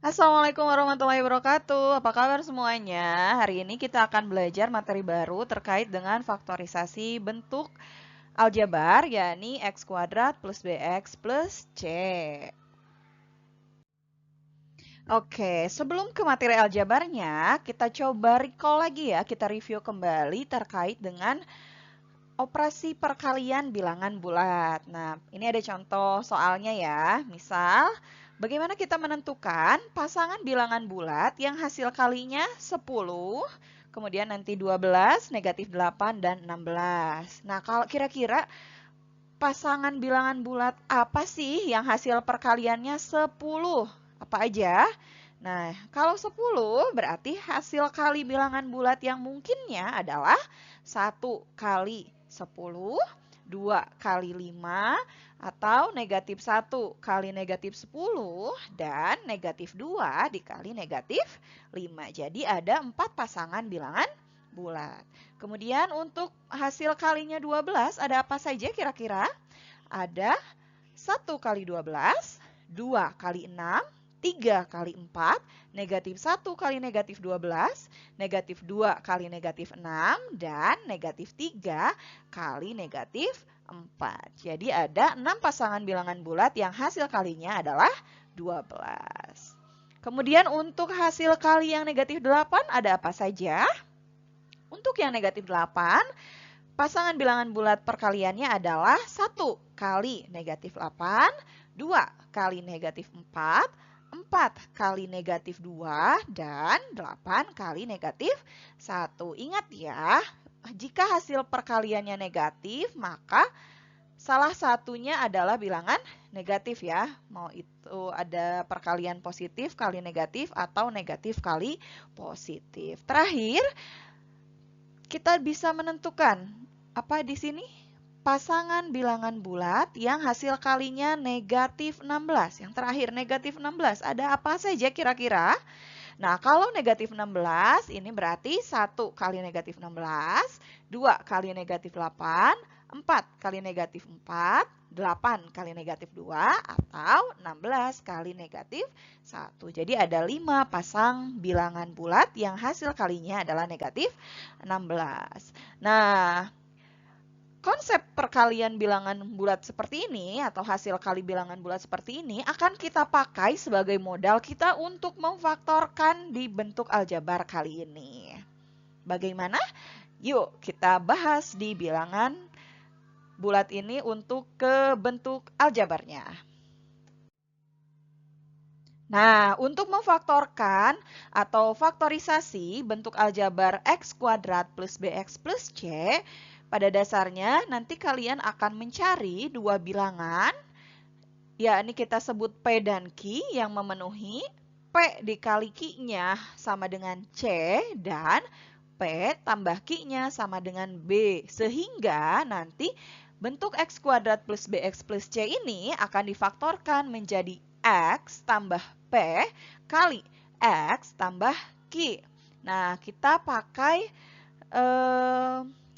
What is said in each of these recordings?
Assalamualaikum warahmatullahi wabarakatuh. Apa kabar semuanya? Hari ini kita akan belajar materi baru terkait dengan faktorisasi bentuk aljabar, yakni x kuadrat plus bx plus c. Oke, sebelum ke materi aljabarnya, kita coba recall lagi ya, kita review kembali terkait dengan operasi perkalian bilangan bulat. Nah, ini ada contoh soalnya ya. Misal, bagaimana kita menentukan pasangan bilangan bulat yang hasil kalinya 10, kemudian nanti 12, negatif 8, dan 16. Nah, kalau kira-kira pasangan bilangan bulat apa sih yang hasil perkaliannya 10? Apa aja? Nah, kalau 10 berarti hasil kali bilangan bulat yang mungkinnya adalah 1 kali 10, 2 kali 5, atau negatif 1 kali negatif 10, dan negatif 2 dikali negatif 5. Jadi ada 4 pasangan bilangan bulat. Kemudian untuk hasil kalinya 12 ada apa saja kira-kira? Ada 1 kali 12, 2 kali 6, 3 kali 4, negatif 1 kali negatif 12, negatif 2 kali negatif 6, dan negatif 3 kali negatif 4. Jadi ada 6 pasangan bilangan bulat yang hasil kalinya adalah 12. Kemudian untuk hasil kali yang negatif 8 ada apa saja? Untuk yang negatif 8, pasangan bilangan bulat perkaliannya adalah 1 kali negatif 8, 2 kali negatif 4, 4 kali negatif 2, dan 8 kali negatif 1. Ingat ya, jika hasil perkaliannya negatif, maka salah satunya adalah bilangan negatif ya. Mau itu ada perkalian positif kali negatif atau negatif kali positif. Terakhir, kita bisa menentukan apa di sini? Pasangan bilangan bulat yang hasil kalinya negatif 16. Yang terakhir negatif 16. Ada apa saja kira-kira? Nah, kalau negatif 16 ini berarti 1 kali negatif 16, 2 kali negatif 8, 4 kali negatif 4, 8 kali negatif 2, atau 16 kali negatif 1. Jadi ada 5 pasang bilangan bulat yang hasil kalinya adalah negatif 16. Nah, konsep perkalian bilangan bulat seperti ini atau hasil kali bilangan bulat seperti ini akan kita pakai sebagai modal kita untuk memfaktorkan di bentuk aljabar kali ini. Bagaimana? Yuk kita bahas di bilangan bulat ini untuk ke bentuk aljabarnya. Nah, untuk memfaktorkan atau faktorisasi bentuk aljabar x kuadrat plus bx plus c, pada dasarnya nanti kalian akan mencari dua bilangan, yakni kita sebut P dan Q yang memenuhi. P dikali Q-nya sama dengan C, dan P tambah Q-nya sama dengan B. Sehingga nanti bentuk x kuadrat plus bx plus c ini akan difaktorkan menjadi x tambah P kali x tambah Q. Nah, kita pakai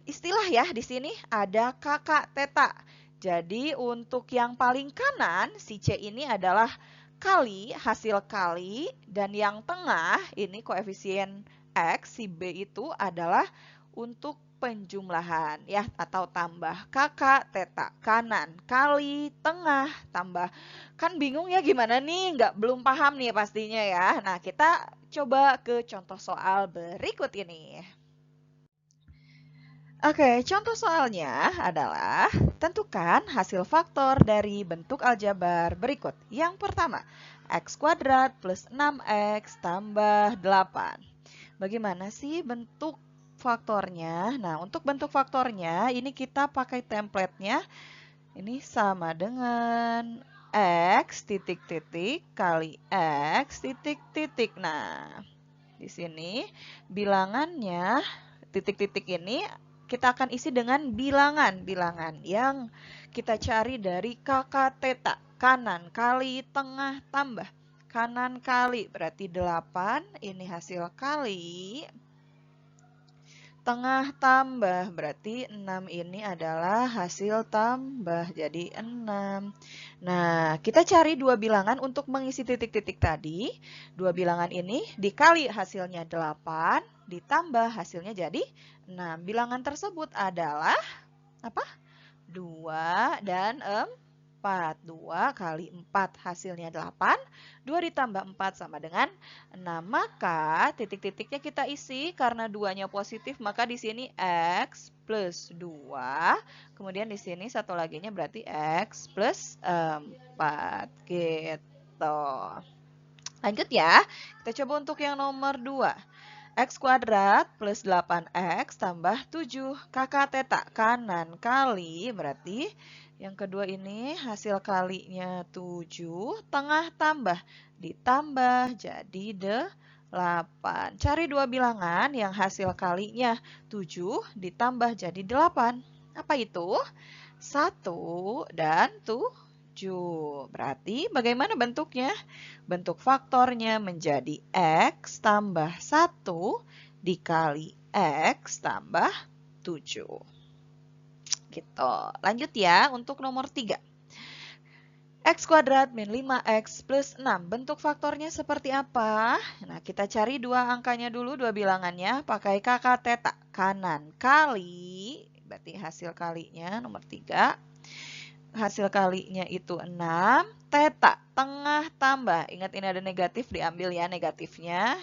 istilah ya di sini ada kakak teta. Jadi untuk yang paling kanan si C ini adalah kali, hasil kali, dan yang tengah ini koefisien X, si B itu adalah untuk penjumlahan ya atau tambah kakak teta. Kanan kali, tengah tambah. Kan bingung ya gimana nih, belum paham nih pastinya ya. Nah, kita coba ke contoh soal berikut ini. Oke, contoh soalnya adalah tentukan hasil faktor dari bentuk aljabar berikut. Yang pertama, x kuadrat plus 6x tambah 8. Bagaimana sih bentuk faktornya? Nah, untuk bentuk faktornya ini kita pakai template-nya. Ini sama dengan x titik-titik kali x titik-titik. Nah, di sini bilangannya titik-titik ini kita akan isi dengan bilangan-bilangan yang kita cari dari kakak teta. Kanan kali tengah tambah. Kanan kali berarti 8. Ini hasil kali. tengah tambah, berarti 6 ini adalah hasil tambah, jadi 6. Nah, kita cari dua bilangan untuk mengisi titik-titik tadi. Dua bilangan ini dikali hasilnya 8, ditambah hasilnya jadi 6. Bilangan tersebut adalah apa? 2 dan 4. 2 kali 4 hasilnya 8. 2 ditambah 4 sama dengan 6. Maka titik-titiknya kita isi karena 2-nya positif, maka di sini X plus 2. Kemudian di sini satu laginya berarti X plus 4. Gitu. Lanjut ya. Kita coba untuk yang nomor 2. X kuadrat plus 8X tambah 7. Kakak teta kanan kali berarti yang kedua ini hasil kalinya 7. Tengah tambah ditambah jadi 8. Cari dua bilangan yang hasil kalinya 7 ditambah jadi 8. Apa itu? 1 dan 7. Berarti bagaimana bentuknya? Bentuk faktornya menjadi X tambah 1 dikali X tambah 7. Gitu. Lanjut ya untuk nomor 3. X kuadrat min 5X plus 6. Bentuk faktornya seperti apa? Nah, kita cari dua angkanya dulu, dua bilangannya. Pakai kakak teta kanan kali. Berarti hasil kalinya nomor 3. Hasil kalinya itu 6. Teta tengah tambah. Ingat ini ada negatif, diambil ya negatifnya.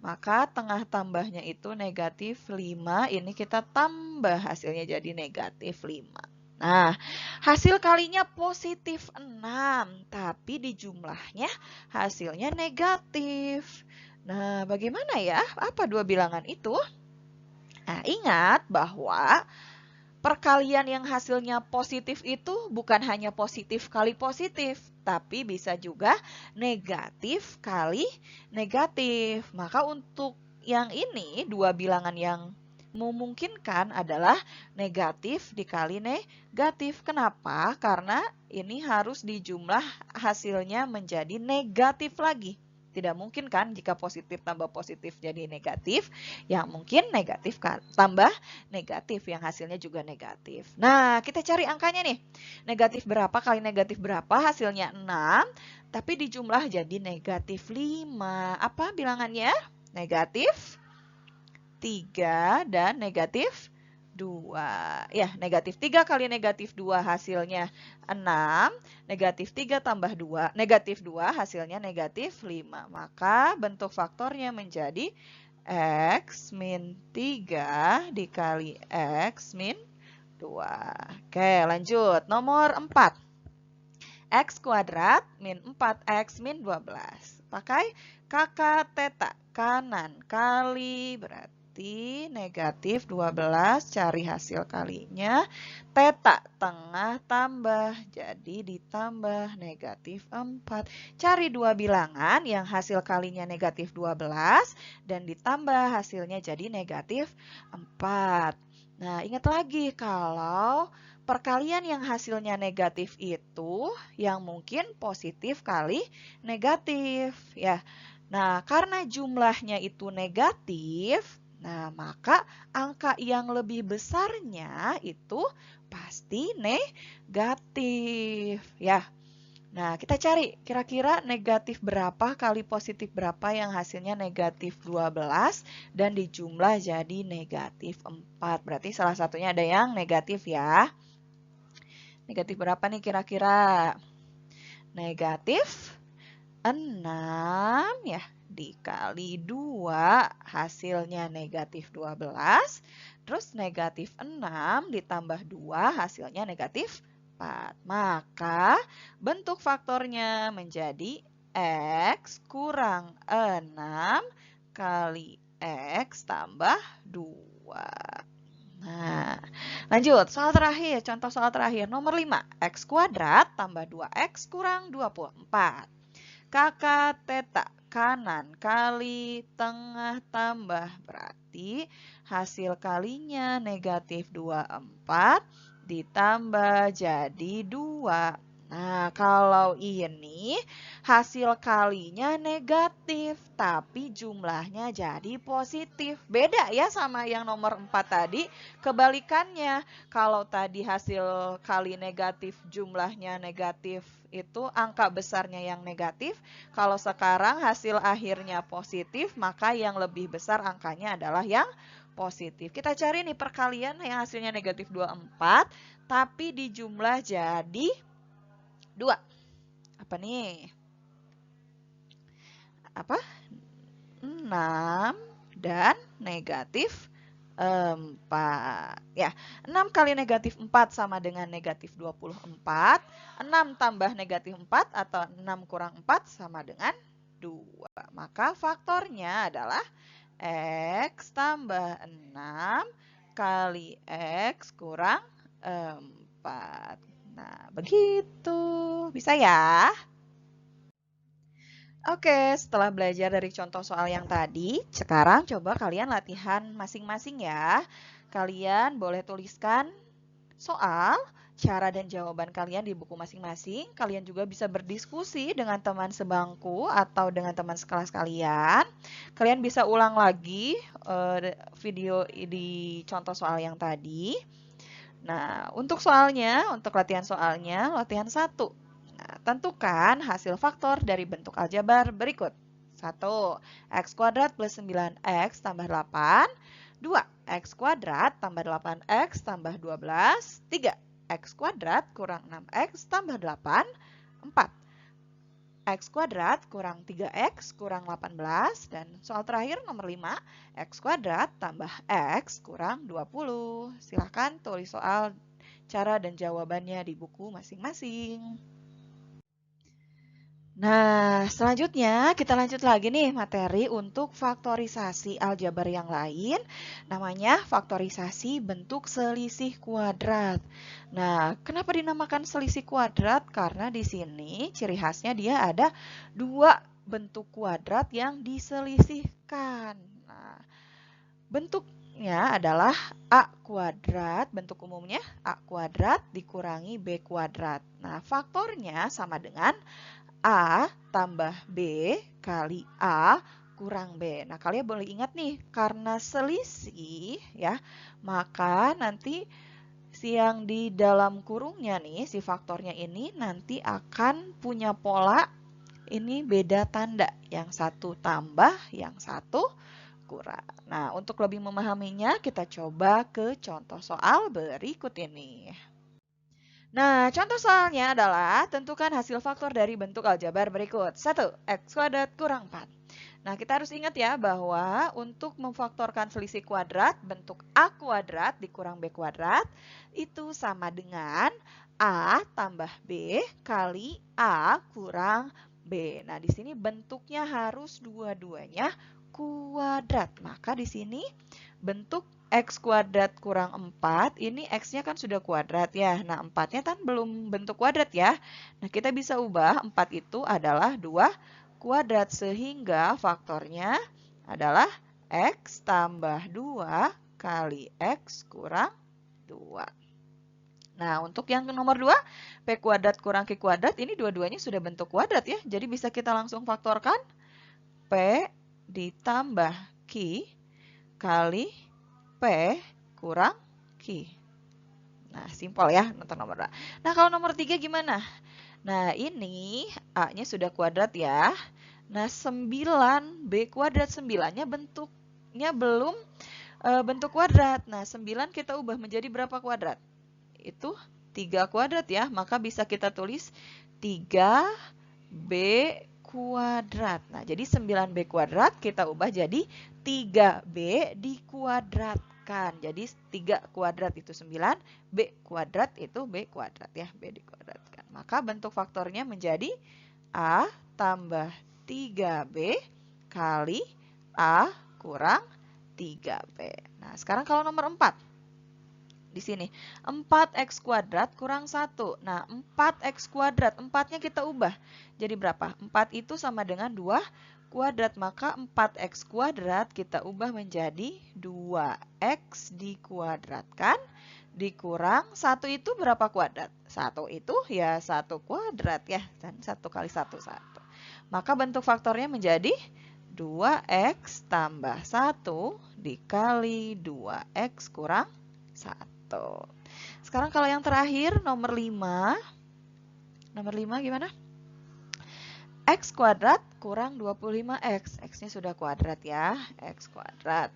Maka tengah tambahnya itu negatif 5. Ini kita tambah hasilnya jadi negatif 5. Nah, hasil kalinya positif 6. Tapi di jumlahnya hasilnya negatif. Nah, bagaimana ya? Apa dua bilangan itu? Nah, ingat bahwa perkalian yang hasilnya positif itu bukan hanya positif kali positif, tapi bisa juga negatif kali negatif. Maka untuk yang ini, dua bilangan yang memungkinkan adalah negatif dikali negatif. Kenapa? Karena ini harus dijumlah hasilnya menjadi negatif lagi. Tidak mungkin kan jika positif tambah positif jadi negatif, yang mungkin negatif tambah negatif yang hasilnya juga negatif. Nah, kita cari angkanya nih. Negatif berapa kali negatif berapa? Hasilnya 6, tapi dijumlah jadi negatif 5. Apa bilangannya? Negatif 3 dan negatif 2. Ya, negatif 3 kali negatif 2 hasilnya 6. Negatif 3 tambah 2. Negatif 2 hasilnya negatif 5. Maka bentuk faktornya menjadi X min 3 dikali X min 2. Oke, lanjut. Nomor 4. X kuadrat min 4X min 12. Pakai kakak teta kanan kali berarti negatif 12. Cari hasil kalinya. Teta tengah tambah. Jadi ditambah negatif 4. Cari dua bilangan yang hasil kalinya negatif 12 dan ditambah hasilnya jadi negatif 4. Nah, ingat lagi kalau perkalian yang hasilnya negatif itu yang mungkin positif kali negatif ya. Nah, karena jumlahnya itu negatif, nah maka angka yang lebih besarnya itu pasti negatif ya. Nah, kita cari kira-kira negatif berapa kali positif berapa yang hasilnya negatif 12 dan dijumlah jadi negatif 4. Berarti salah satunya ada yang negatif ya. Negatif berapa nih kira-kira? Negatif 6 ya. Dikali 2 hasilnya negatif 12. Terus negatif 6 ditambah 2 hasilnya negatif 4. Maka bentuk faktornya menjadi X kurang 6 kali X tambah 2. Nah, lanjut. Soal terakhir, contoh soal terakhir. Nomor 5. X kuadrat tambah 2X kurang 24. Kakak teta kanan kali tengah tambah. Berarti hasil kalinya negatif 24 ditambah jadi 2. Nah, kalau ini hasil kalinya negatif, tapi jumlahnya jadi positif. Beda ya sama yang nomor 4 tadi. Kebalikannya, kalau tadi hasil kali negatif, jumlahnya negatif, itu angka besarnya yang negatif. Kalau sekarang hasil akhirnya positif, maka yang lebih besar angkanya adalah yang positif. Kita cari nih perkalian yang hasilnya negatif 24, tapi dijumlah jadi 2. Apa nih? Apa? 6 dan negatif 4. Ya, 6 kali negatif 4 sama dengan negatif 24. 6 tambah negatif 4 atau 6 kurang 4 sama dengan 2. Maka faktornya adalah X tambah 6 kali X kurang 4. Nah, begitu. Bisa ya? Oke, setelah belajar dari contoh soal yang tadi, sekarang coba kalian latihan masing-masing ya. Kalian boleh tuliskan soal, cara dan jawaban kalian di buku masing-masing. Kalian juga bisa berdiskusi dengan teman sebangku atau dengan teman sekelas kalian. Kalian bisa ulang lagi video di contoh soal yang tadi. Nah, untuk soalnya, untuk latihan soalnya, latihan 1. Nah, tentukan hasil faktor dari bentuk aljabar berikut. 1. X kuadrat plus 9X tambah 8. 2. X kuadrat tambah 8X tambah 12. 3. X kuadrat kurang 6X tambah 8. 4. X kuadrat kurang 3X kurang 18. Dan soal terakhir nomor 5. X kuadrat tambah X kurang 20. Silahkan tulis soal, cara dan jawabannya di buku masing-masing. Nah, selanjutnya kita lanjut lagi nih materi untuk faktorisasi aljabar yang lain. Namanya faktorisasi bentuk selisih kuadrat. Nah, kenapa dinamakan selisih kuadrat? Karena di sini ciri khasnya dia ada 2 bentuk kuadrat yang diselisihkan. Nah, bentuknya adalah A kuadrat, bentuk umumnya A kuadrat dikurangi B kuadrat. Nah, faktornya sama dengan A tambah B kali A kurang B. Nah, kalian boleh ingat nih, karena selisih ya, maka nanti yang di dalam kurungnya nih, si faktornya ini nanti akan punya pola ini beda tanda. Yang satu tambah, yang satu kurang. Nah, untuk lebih memahaminya, kita coba ke contoh soal berikut ini. Nah, contoh soalnya adalah tentukan hasil faktor dari bentuk aljabar berikut. 1. X kuadrat kurang 4. Nah, kita harus ingat ya bahwa untuk memfaktorkan selisih kuadrat, bentuk A kuadrat dikurang B kuadrat, itu sama dengan A tambah B kali A kurang B. Nah, di sini bentuknya harus dua-duanya kuadrat. Maka di sini bentuk X kuadrat kurang 4, ini X-nya kan sudah kuadrat ya. Nah, 4-nya kan belum bentuk kuadrat ya. Nah, kita bisa ubah 4 itu adalah 2 kuadrat. Sehingga faktornya adalah X tambah 2 kali X kurang 2. Nah, untuk yang nomor 2, P kuadrat kurang Q kuadrat, ini dua-duanya sudah bentuk kuadrat ya. Jadi bisa kita langsung faktorkan P ditambah Q kali P kurang Q. Nah, simpel ya untuk nomor 2. Nah, kalau nomor 3 gimana? Nah, ini A-nya sudah kuadrat ya. Nah, 9B kuadrat, 9-nya bentuknya belum bentuk kuadrat. Nah, 9 kita ubah menjadi berapa kuadrat? Itu 3 kuadrat ya. Maka bisa kita tulis 3B kuadrat. Nah, jadi 9B kuadrat kita ubah jadi 3B dikuadratkan. Jadi 3 kuadrat itu 9, B kuadrat itu B kuadrat ya, B dikuadratkan. Maka bentuk faktornya menjadi A tambah 3B kali A kurang 3B. Nah, sekarang kalau nomor 4. Di sini 4x kuadrat kurang 1. Nah, 4x kuadrat, 4-nya kita ubah. Jadi berapa? 4 itu sama dengan 2 kuadrat. Maka 4x kuadrat kita ubah menjadi 2x dikuadratkan dikurang 1 itu berapa kuadrat? 1 itu ya 1 kuadrat ya, dan 1 kali 1, 1. Maka bentuk faktornya menjadi 2x tambah 1 dikali 2x kurang 1. Sekarang kalau yang terakhir nomor 5. Nomor 5 gimana? X kuadrat kurang 25x. X-nya sudah kuadrat ya. X kuadrat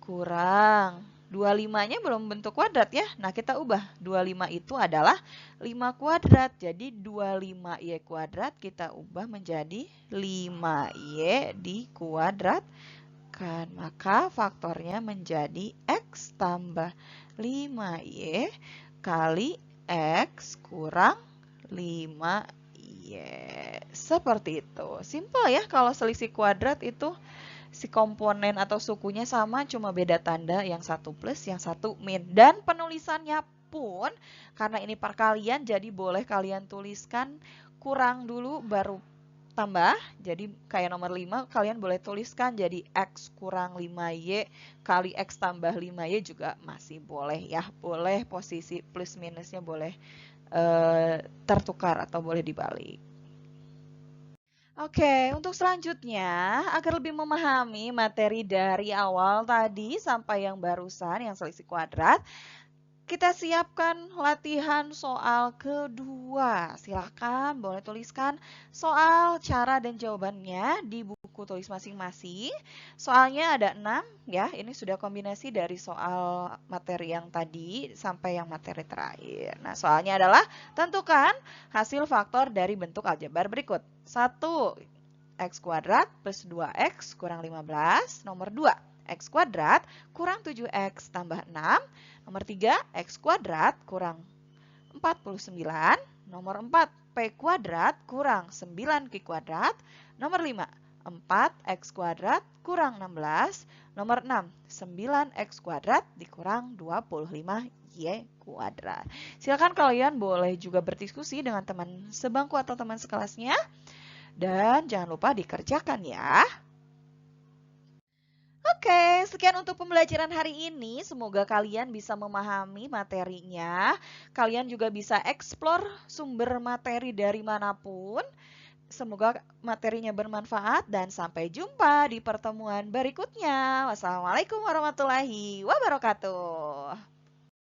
kurang 25-nya belum bentuk kuadrat ya. Nah, kita ubah. 25 itu adalah 5 kuadrat. Jadi 25y kuadrat kita ubah menjadi 5y dikuadratkan. Maka faktornya menjadi x tambah 5y kali x kurang 5y. Seperti itu. Simpel ya kalau selisih kuadrat itu si komponen atau sukunya sama, cuma beda tanda, yang satu plus, yang satu min. Dan penulisannya pun, karena ini perkalian, jadi boleh kalian tuliskan kurang dulu baru tambah. Jadi kayak nomor 5, kalian boleh tuliskan jadi x kurang 5y kali x tambah 5y juga masih boleh ya. Boleh posisi plus minusnya boleh tertukar atau boleh dibalik. Oke, untuk selanjutnya, agar lebih memahami materi dari awal tadi sampai yang barusan, yang selisih kuadrat, kita siapkan latihan soal kedua. Silakan boleh tuliskan soal, cara, dan jawabannya di buku tulis masing-masing. Soalnya ada 6 ya, ini sudah kombinasi dari soal materi yang tadi sampai yang materi terakhir. Nah, soalnya adalah tentukan hasil faktor dari bentuk aljabar berikut. 1, x kuadrat plus 2x kurang 15. Nomor 2, x kuadrat kurang 7x tambah 6. Nomor 3, x kuadrat kurang 49. Nomor 4, p kuadrat kurang 9q kuadrat. Nomor 5, 4x kuadrat kurang 16. Nomor 6, 9x kuadrat dikurang 25y kuadrat. Silakan kalian boleh juga berdiskusi dengan teman sebangku atau teman sekelasnya. Dan jangan lupa dikerjakan ya. Oke, sekian untuk pembelajaran hari ini. Semoga kalian bisa memahami materinya. Kalian juga bisa eksplor sumber materi dari manapun. Semoga materinya bermanfaat dan sampai jumpa di pertemuan berikutnya. Wassalamualaikum warahmatullahi wabarakatuh.